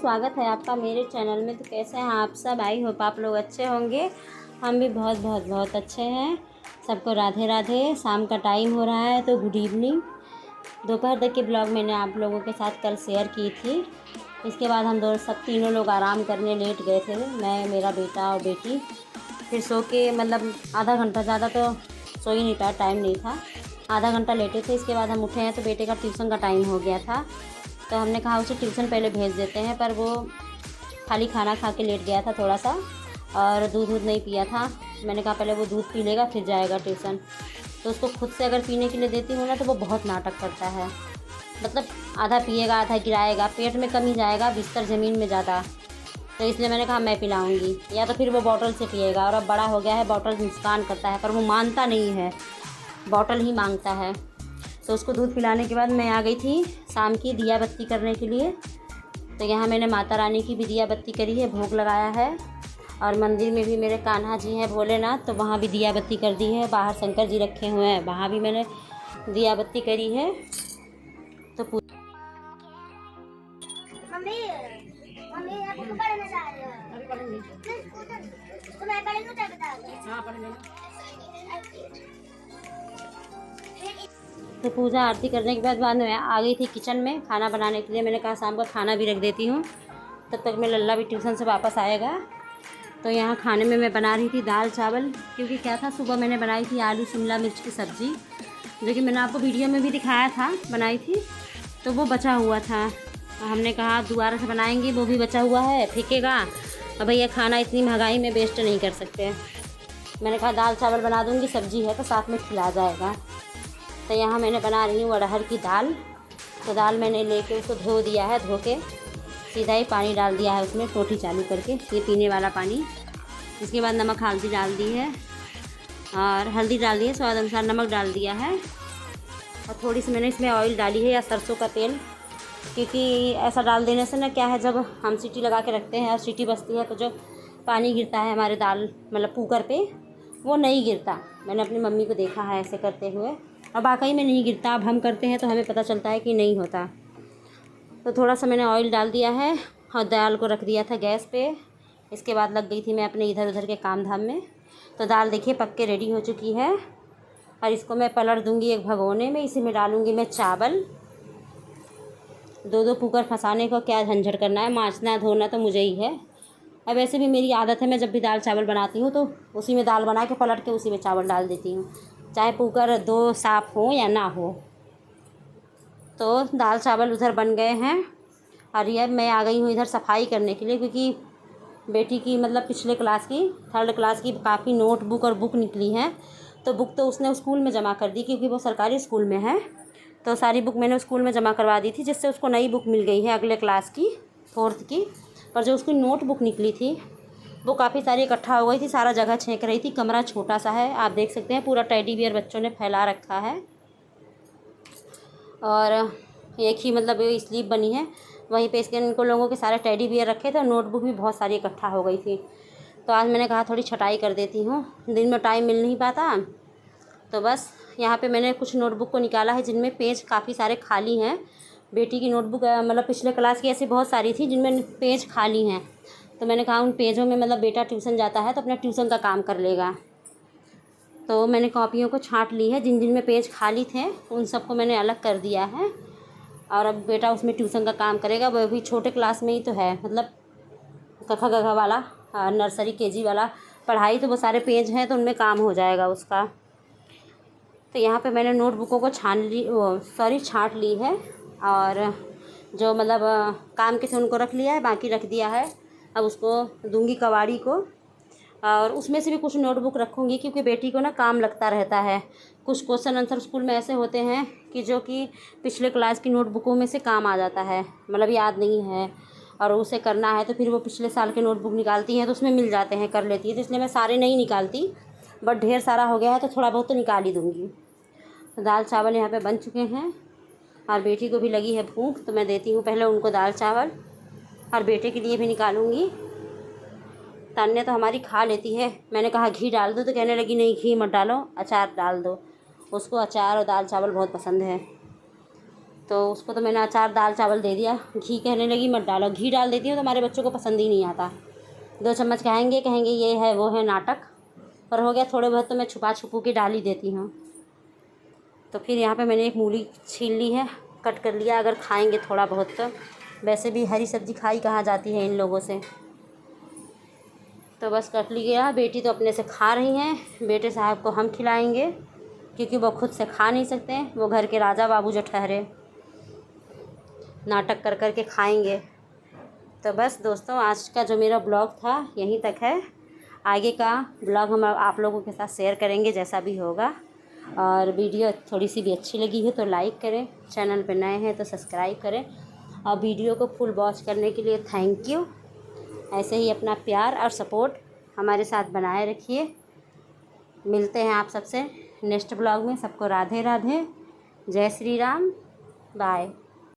स्वागत है आपका मेरे चैनल में। तो कैसे हैं आप सब? आई होप आप लोग अच्छे होंगे। हम भी बहुत बहुत बहुत अच्छे हैं। सबको राधे राधे। शाम का टाइम हो रहा है तो गुड इवनिंग। दोपहर तक के ब्लॉग मैंने आप लोगों के साथ कल शेयर की थी। इसके बाद हम तीनों लोग आराम करने लेट गए थे, मैं, मेरा बेटा और बेटी। फिर सो के मतलब आधा घंटा, ज़्यादा तो सो ही नहीं पाया, टाइम नहीं था। आधा घंटा लेटे थे। इसके बाद हम उठे हैं तो बेटे का ट्यूशन का टाइम हो गया था, तो हमने कहा उसे ट्यूशन पहले भेज देते हैं। पर वो खाली खाना खा के लेट गया था थोड़ा सा, और दूध नहीं पिया था। मैंने कहा पहले वो दूध पी लेगा फिर जाएगा ट्यूशन। तो उसको खुद से अगर पीने के लिए देती हूँ ना तो वो बहुत नाटक करता है। मतलब आधा पिएगा आधा गिराएगा, पेट में कम ही जाएगा, बिस्तर ज़मीन में ज़्यादा। तो इसलिए मैंने कहा मैं पिलाऊंगी, या तो फिर वो बॉटल से पिएगा। और अब बड़ा हो गया है, बॉटल नुकसान करता है, पर वो मानता नहीं है, बॉटल ही मांगता है। तो उसको दूध पिलाने के बाद मैं आ गई थी शाम की दिया बत्ती करने के लिए। तो यहाँ मैंने माता रानी की भी दिया बत्ती करी है, भोग लगाया है। और मंदिर में भी मेरे कान्हा जी हैं भोलेनाथ, तो वहाँ भी दिया बत्ती कर दी है। बाहर शंकर जी रखे हुए हैं, वहाँ भी मैंने दिया बत्ती करी है। तो मम्मी आपको पढ़ना चाह रही हो? अभी पढ़ेंगे तो मैं पढ़ेंगे तो बता दो। हां पढ़ेंगे। तो पूजा आरती करने के बाद में आ गई थी किचन में खाना बनाने के लिए। मैंने कहा शाम का खाना भी रख देती हूँ, तब तक मैं लल्ला भी ट्यूशन से वापस आएगा। तो यहाँ खाने में मैं बना रही थी दाल चावल, क्योंकि क्या था, सुबह मैंने बनाई थी आलू शिमला मिर्च की सब्ज़ी, जो कि मैंने आपको वीडियो में भी दिखाया था, बनाई थी। तो वो बचा हुआ था, तो हमने कहा दोबारा से बनाएंगे, वो भी बचा हुआ है, फेंकेगा। और भैया खाना इतनी महंगाई में वेस्ट नहीं कर सकते। मैंने कहा दाल चावल बना दूँगी, सब्ज़ी है तो साथ में खिला जाएगा। तो यहाँ मैंने बना रही हूँ अरहर की दाल। तो दाल मैंने लेके उसको धो दिया है, धो के सीधा ही पानी डाल दिया है उसमें, टोटी चालू करके, ये पीने वाला पानी। इसके बाद नमक हल्दी डाल दी है, और हल्दी डाल दी है, स्वाद अनुसार नमक डाल दिया है। और थोड़ी सी मैंने इसमें ऑयल डाली है, या सरसों का तेल, क्योंकि ऐसा डाल देने से ना क्या है, जब हम सीटी लगा के रखते हैं और सीटी बजती है तो जो पानी गिरता है हमारे दाल मतलब कुकर पे, वो नहीं गिरता। मैंने अपनी मम्मी को देखा है ऐसे करते हुए, और वाकई में नहीं गिरता। अब हम करते हैं तो हमें पता चलता है कि नहीं होता। तो थोड़ा सा मैंने ऑयल डाल दिया है और दाल को रख दिया था गैस पे। इसके बाद लग गई थी मैं अपने इधर उधर के काम धाम में। तो दाल देखिए पक के रेडी हो चुकी है, और इसको मैं पलट दूँगी एक भगोने में। इसी में डालूँगी मैं चावल। दो कुकर फंसाने को क्या झंझट करना है, मांजना धोना तो मुझे ही है। अब वैसे भी मेरी आदत है, मैं जब भी दाल चावल बनाती हूँ तो उसी में दाल बना के पलट के उसी में चावल डाल देती हूँ, चाहे कुकर दो साफ़ हो या ना हो। तो दाल चावल उधर बन गए हैं, और ये मैं आ गई हूँ इधर सफाई करने के लिए, क्योंकि बेटी की मतलब पिछले क्लास की, 3rd क्लास की काफ़ी नोटबुक और बुक निकली हैं। तो बुक तो उसने स्कूल में जमा कर दी, क्योंकि वो सरकारी स्कूल में है। तो सारी बुक मैंने स्कूल में जमा करवा दी थी, जिससे उसको नई बुक मिल गई है अगले क्लास की, 4th की। पर जो उसकी नोटबुक निकली थी वो काफ़ी सारी इकट्ठा हो गई थी, सारा जगह छेंक रही थी। कमरा छोटा सा है, आप देख सकते हैं, पूरा टेडी बियर बच्चों ने फैला रखा है। और एक ही मतलब स्लीप बनी है, वहीं पे इसके इनको लोगों के सारे टेडी बियर रखे थे, और नोटबुक भी बहुत सारी इकट्ठा हो गई थी। तो आज मैंने कहा थोड़ी छटाई कर देती हूँ, दिन में टाइम मिल नहीं पाता। तो बस यहाँ पे मैंने कुछ नोटबुक को निकाला है जिनमें पेज काफ़ी सारे खाली हैं। बेटी की नोटबुक मतलब पिछले क्लास की ऐसी बहुत सारी थी जिनमें पेज खाली हैं। तो मैंने कहा उन पेजों में मतलब बेटा ट्यूशन जाता है तो अपना ट्यूशन का काम कर लेगा। तो मैंने कॉपियों को छाँट ली है, जिन जिन में पेज खाली थे उन सबको मैंने अलग कर दिया है। और अब बेटा उसमें ट्यूशन का काम करेगा, वो भी छोटे क्लास में ही तो है, मतलब कखा गघा वाला, नर्सरी केजी वाला पढ़ाई। तो वो सारे पेज हैं तो उनमें काम हो जाएगा उसका। तो यहाँ पे मैंने नोटबुकों को छाँट ली है, और जो मतलब काम के थे उनको रख लिया है, बाकी रख दिया है। अब उसको दूंगी कबाड़ी को, और उसमें से भी कुछ नोटबुक रखूँगी, क्योंकि बेटी को ना काम लगता रहता है। कुछ क्वेश्चन आंसर स्कूल में ऐसे होते हैं कि जो कि पिछले क्लास की नोटबुकों में से काम आ जाता है, मतलब याद नहीं है और उसे करना है, तो फिर वो पिछले साल के नोटबुक निकालती हैं तो उसमें मिल जाते हैं, कर लेती है। तो इसलिए मैं सारे नहीं निकालती, बट ढेर सारा हो गया है तो थोड़ा बहुत तो निकाल ही दूँगी। तो दाल चावल यहाँ पे बन चुके हैं, और बेटी को भी लगी है भूख, तो मैं देती हूँ पहले उनको दाल चावल, और बेटे के लिए भी निकालूंगी। तान्या तो हमारी खा लेती है। मैंने कहा घी डाल दो तो कहने लगी नहीं घी मत डालो, अचार डाल दो। उसको अचार और दाल चावल बहुत पसंद है। तो उसको तो मैंने अचार दाल चावल दे दिया। घी कहने लगी मत डालो, घी डाल देती हूँ तो हमारे बच्चों को पसंद ही नहीं आता। 2 चम्मच कहेंगे ये है वो है नाटक, पर हो गया थोड़े बहुत तो मैं छुपा छुपू के डाल ही देती हूँ। तो फिर यहाँ पे मैंने एक मूली छील ली है, कट कर लिया, अगर खाएंगे थोड़ा बहुत तो। वैसे भी हरी सब्ज़ी खाई कहाँ जाती है इन लोगों से। तो बस कट लिया। बेटी तो अपने से खा रही हैं, बेटे साहब को हम खिलाएंगे क्योंकि वो खुद से खा नहीं सकते, वो घर के राजा बाबू जो ठहरे, नाटक कर कर के खाएंगे। तो बस दोस्तों, आज का जो मेरा ब्लॉग था यहीं तक है। आगे का ब्लॉग हम आप लोगों के साथ शेयर करेंगे जैसा भी होगा। और वीडियो थोड़ी सी भी अच्छी लगी है तो लाइक करें, चैनल पे नए हैं तो सब्सक्राइब करें, और वीडियो को फुल वॉच करने के लिए थैंक यू। ऐसे ही अपना प्यार और सपोर्ट हमारे साथ बनाए रखिए। मिलते हैं आप सबसे नेक्स्ट ब्लॉग में। सबको राधे राधे, जय श्री राम, बाय।